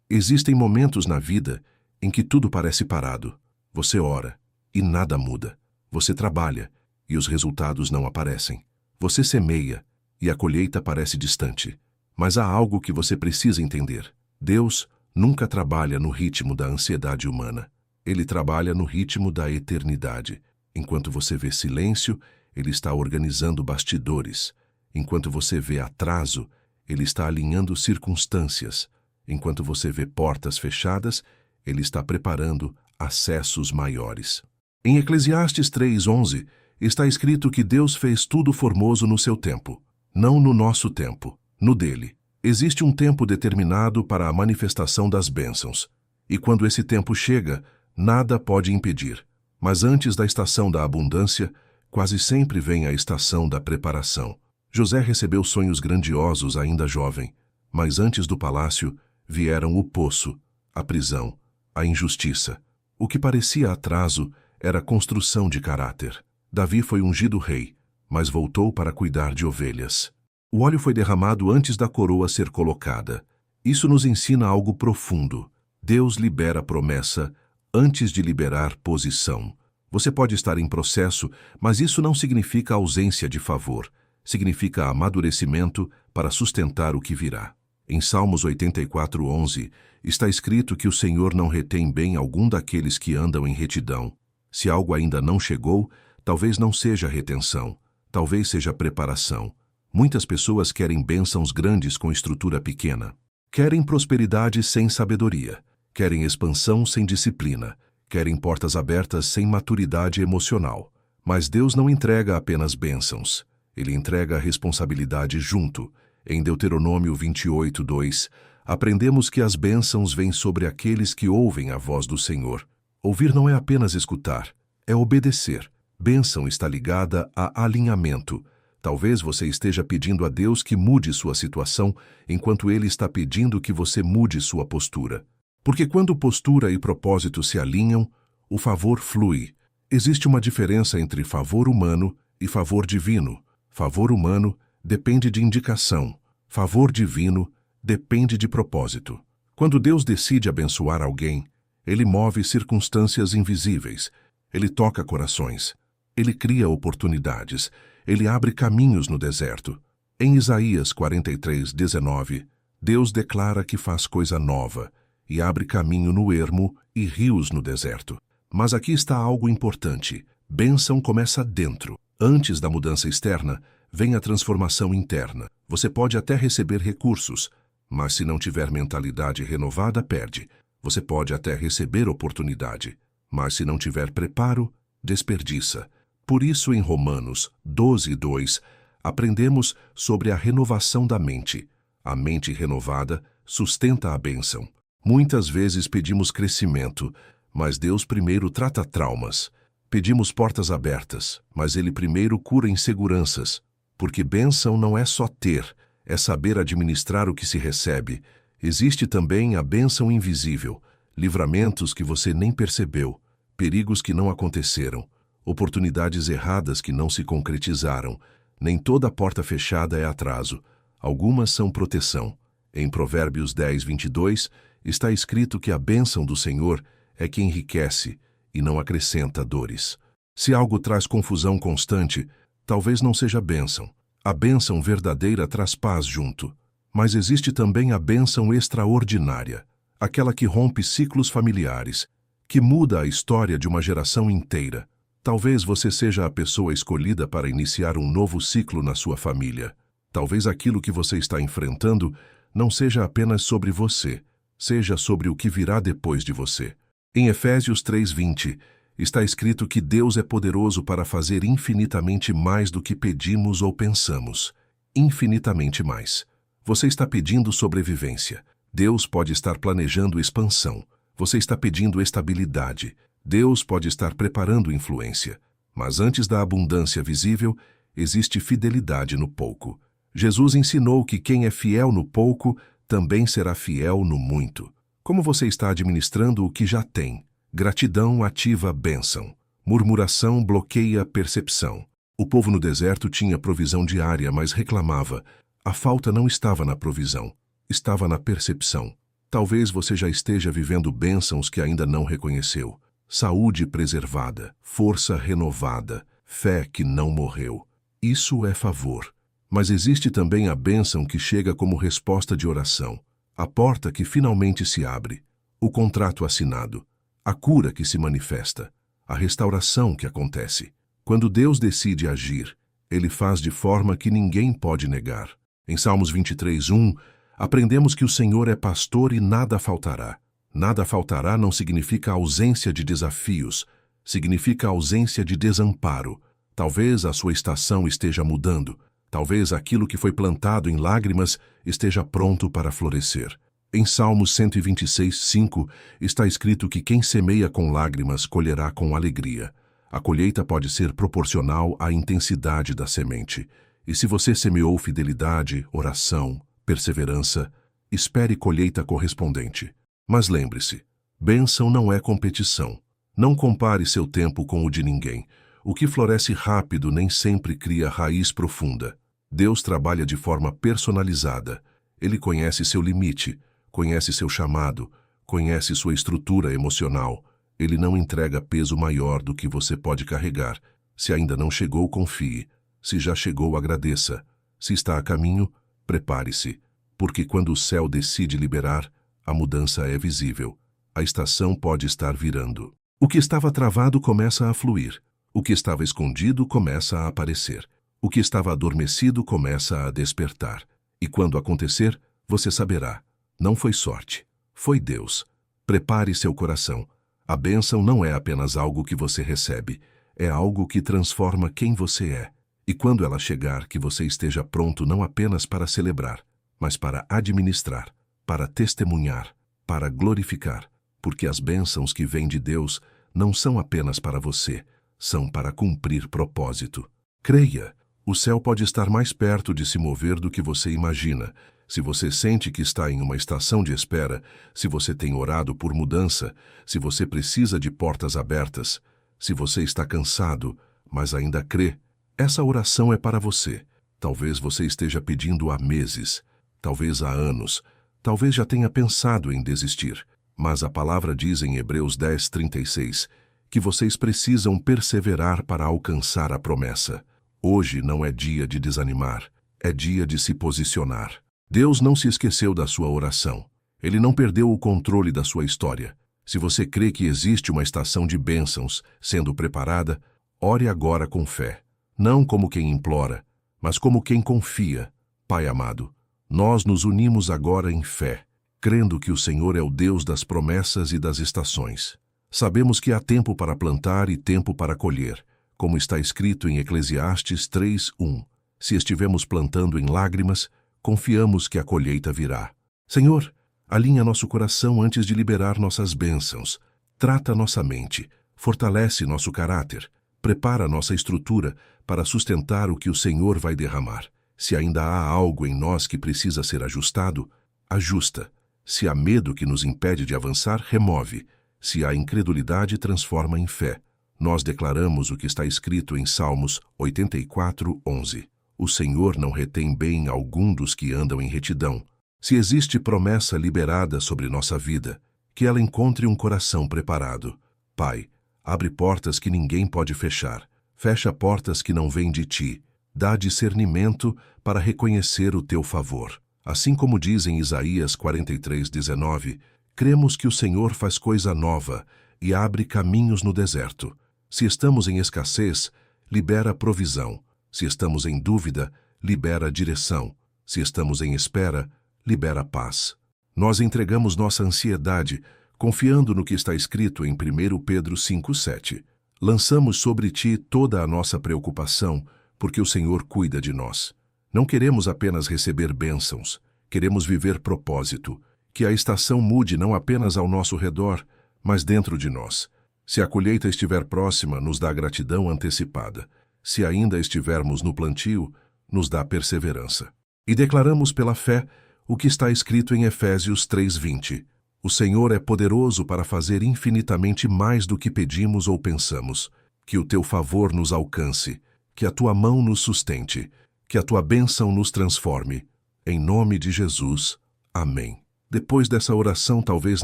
Existem momentos na vida em que tudo parece parado. Você ora e nada muda. Você trabalha e os resultados não aparecem. Você semeia e a colheita parece distante. Mas há algo que você precisa entender. Deus nunca trabalha no ritmo da ansiedade humana. Ele trabalha no ritmo da eternidade. Enquanto você vê silêncio, Ele está organizando bastidores. Enquanto você vê atraso, Ele está alinhando circunstâncias. Enquanto você vê portas fechadas, Ele está preparando acessos maiores. Em Eclesiastes 3:11, está escrito que Deus fez tudo formoso no seu tempo, não no nosso tempo, no dele. Existe um tempo determinado para a manifestação das bênçãos, e quando esse tempo chega, nada pode impedir. Mas antes da estação da abundância, quase sempre vem a estação da preparação. José recebeu sonhos grandiosos ainda jovem, mas antes do palácio vieram o poço, a prisão, a injustiça. O que parecia atraso era construção de caráter. Davi foi ungido rei, mas voltou para cuidar de ovelhas. O óleo foi derramado antes da coroa ser colocada. Isso nos ensina algo profundo. Deus libera promessa antes de liberar posição. Você pode estar em processo, mas isso não significa ausência de favor. Significa amadurecimento para sustentar o que virá. Em Salmos 84:11, está escrito que o Senhor não retém bem algum daqueles que andam em retidão. Se algo ainda não chegou, talvez não seja retenção, talvez seja preparação. Muitas pessoas querem bênçãos grandes com estrutura pequena. Querem prosperidade sem sabedoria. Querem expansão sem disciplina. Querem portas abertas sem maturidade emocional. Mas Deus não entrega apenas bênçãos. Ele entrega a responsabilidade junto. Em Deuteronômio 28:2, aprendemos que as bênçãos vêm sobre aqueles que ouvem a voz do Senhor. Ouvir não é apenas escutar, é obedecer. Bênção está ligada a alinhamento. Talvez você esteja pedindo a Deus que mude sua situação, enquanto Ele está pedindo que você mude sua postura. Porque quando postura e propósito se alinham, o favor flui. Existe uma diferença entre favor humano e favor divino. Favor humano depende de indicação. Favor divino depende de propósito. Quando Deus decide abençoar alguém, Ele move circunstâncias invisíveis. Ele toca corações. Ele cria oportunidades. Ele abre caminhos no deserto. Em Isaías 43:19, Deus declara que faz coisa nova e abre caminho no ermo e rios no deserto. Mas aqui está algo importante. Bênção começa dentro. Antes da mudança externa, vem a transformação interna. Você pode até receber recursos, mas se não tiver mentalidade renovada, perde. Você pode até receber oportunidade, mas se não tiver preparo, desperdiça. Por isso, em Romanos 12:2, aprendemos sobre a renovação da mente. A mente renovada sustenta a bênção. Muitas vezes pedimos crescimento, mas Deus primeiro trata traumas. Pedimos portas abertas, mas Ele primeiro cura inseguranças. Porque bênção não é só ter, é saber administrar o que se recebe. Existe também a bênção invisível, livramentos que você nem percebeu, perigos que não aconteceram, oportunidades erradas que não se concretizaram. Nem toda porta fechada é atraso, algumas são proteção. Em Provérbios 10:22, está escrito que a bênção do Senhor é que enriquece e não acrescenta dores. Se algo traz confusão constante, talvez não seja bênção. A bênção verdadeira traz paz junto. Mas existe também a bênção extraordinária, aquela que rompe ciclos familiares, que muda a história de uma geração inteira. Talvez você seja a pessoa escolhida para iniciar um novo ciclo na sua família. Talvez aquilo que você está enfrentando não seja apenas sobre você, seja sobre o que virá depois de você. Em Efésios 3:20, está escrito que Deus é poderoso para fazer infinitamente mais do que pedimos ou pensamos. Infinitamente mais. Você está pedindo sobrevivência. Deus pode estar planejando expansão. Você está pedindo estabilidade. Deus pode estar preparando influência. Mas antes da abundância visível, existe fidelidade no pouco. Jesus ensinou que quem é fiel no pouco também será fiel no muito. Como você está administrando o que já tem? Gratidão ativa bênção. Murmuração bloqueia percepção. O povo no deserto tinha provisão diária, mas reclamava. A falta não estava na provisão, estava na percepção. Talvez você já esteja vivendo bênçãos que ainda não reconheceu. Saúde preservada, força renovada, fé que não morreu. Isso é favor. Mas existe também a bênção que chega como resposta de oração. A porta que finalmente se abre. O contrato assinado. A cura que se manifesta. A restauração que acontece. Quando Deus decide agir, Ele faz de forma que ninguém pode negar. Em Salmos 23:1, aprendemos que o Senhor é pastor e nada faltará. Nada faltará não significa ausência de desafios, significa ausência de desamparo. Talvez a sua estação esteja mudando, talvez aquilo que foi plantado em lágrimas esteja pronto para florescer. Em Salmos 126:5 está escrito que quem semeia com lágrimas colherá com alegria. A colheita pode ser proporcional à intensidade da semente. E se você semeou fidelidade, oração, perseverança, espere colheita correspondente. Mas lembre-se, bênção não é competição. Não compare seu tempo com o de ninguém. O que floresce rápido nem sempre cria raiz profunda. Deus trabalha de forma personalizada. Ele conhece seu limite, conhece seu chamado, conhece sua estrutura emocional. Ele não entrega peso maior do que você pode carregar. Se ainda não chegou, confie. Se já chegou, agradeça. Se está a caminho, prepare-se. Porque quando o céu decide liberar, a mudança é visível. A estação pode estar virando. O que estava travado começa a fluir. O que estava escondido começa a aparecer. O que estava adormecido começa a despertar. E quando acontecer, você saberá. Não foi sorte. Foi Deus. Prepare seu coração. A bênção não é apenas algo que você recebe. É algo que transforma quem você é. E quando ela chegar, que você esteja pronto não apenas para celebrar, mas para administrar, para testemunhar, para glorificar, porque as bênçãos que vêm de Deus não são apenas para você, são para cumprir propósito. Creia, o céu pode estar mais perto de se mover do que você imagina. Se você sente que está em uma estação de espera, se você tem orado por mudança, se você precisa de portas abertas, se você está cansado, mas ainda crê, essa oração é para você. Talvez você esteja pedindo há meses, talvez há anos, talvez já tenha pensado em desistir, mas a palavra diz em Hebreus 10:36 que vocês precisam perseverar para alcançar a promessa. Hoje não é dia de desanimar, é dia de se posicionar. Deus não se esqueceu da sua oração. Ele não perdeu o controle da sua história. Se você crê que existe uma estação de bênçãos sendo preparada, ore agora com fé. Não como quem implora, mas como quem confia. Pai amado, nós nos unimos agora em fé, crendo que o Senhor é o Deus das promessas e das estações. Sabemos que há tempo para plantar e tempo para colher, como está escrito em Eclesiastes 3:1. Se estivermos plantando em lágrimas, confiamos que a colheita virá. Senhor, alinha nosso coração antes de liberar nossas bênçãos. Trata nossa mente, fortalece nosso caráter, prepara nossa estrutura para sustentar o que o Senhor vai derramar. Se ainda há algo em nós que precisa ser ajustado, ajusta. Se há medo que nos impede de avançar, remove. Se há incredulidade, transforma em fé. Nós declaramos o que está escrito em Salmos 84:11. O Senhor não retém bem algum dos que andam em retidão. Se existe promessa liberada sobre nossa vida, que ela encontre um coração preparado. Pai, abre portas que ninguém pode fechar. Fecha portas que não vêm de ti. Dá discernimento para reconhecer o teu favor. Assim como diz em Isaías 43:19, cremos que o Senhor faz coisa nova e abre caminhos no deserto. Se estamos em escassez, libera provisão. Se estamos em dúvida, libera direção. Se estamos em espera, libera paz. Nós entregamos nossa ansiedade, confiando no que está escrito em 1 Pedro 5:7. Lançamos sobre ti toda a nossa preocupação, porque o Senhor cuida de nós. Não queremos apenas receber bênçãos, queremos viver propósito, que a estação mude não apenas ao nosso redor, mas dentro de nós. Se a colheita estiver próxima, nos dá gratidão antecipada. Se ainda estivermos no plantio, nos dá perseverança. E declaramos pela fé o que está escrito em Efésios 3:20. O Senhor é poderoso para fazer infinitamente mais do que pedimos ou pensamos. Que o teu favor nos alcance, que a tua mão nos sustente, que a tua bênção nos transforme. Em nome de Jesus. Amém. Depois dessa oração, talvez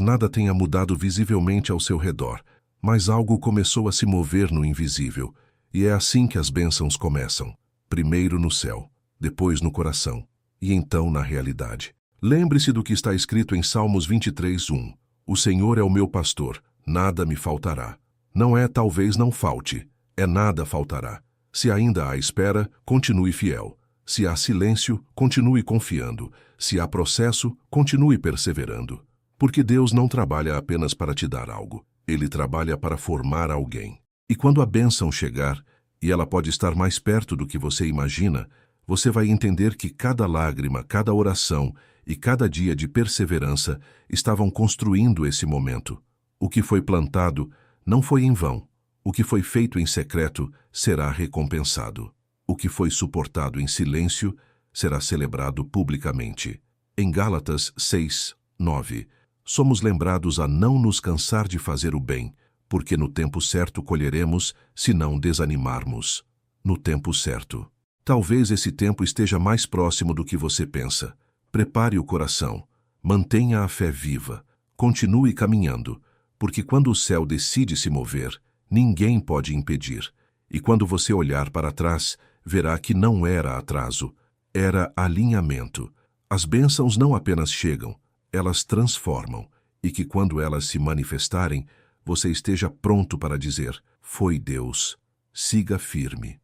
nada tenha mudado visivelmente ao seu redor, mas algo começou a se mover no invisível, e é assim que as bênçãos começam. Primeiro no céu, depois no coração, e então na realidade. Lembre-se do que está escrito em Salmos 23:1. O Senhor é o meu pastor, nada me faltará. Não é talvez não falte, é nada faltará. Se ainda há espera, continue fiel. Se há silêncio, continue confiando. Se há processo, continue perseverando. Porque Deus não trabalha apenas para te dar algo. Ele trabalha para formar alguém. E quando a bênção chegar, e ela pode estar mais perto do que você imagina, você vai entender que cada lágrima, cada oração e cada dia de perseverança estavam construindo esse momento. O que foi plantado não foi em vão. O que foi feito em secreto será recompensado. O que foi suportado em silêncio será celebrado publicamente. Em Gálatas 6:9, somos lembrados a não nos cansar de fazer o bem, porque no tempo certo colheremos, se não desanimarmos. No tempo certo. Talvez esse tempo esteja mais próximo do que você pensa. Prepare o coração. Mantenha a fé viva. Continue caminhando, porque quando o céu decide se mover, ninguém pode impedir. E quando você olhar para trás, verá que não era atraso, era alinhamento. As bênçãos não apenas chegam, elas transformam, e que quando elas se manifestarem, você esteja pronto para dizer: foi Deus. Siga firme.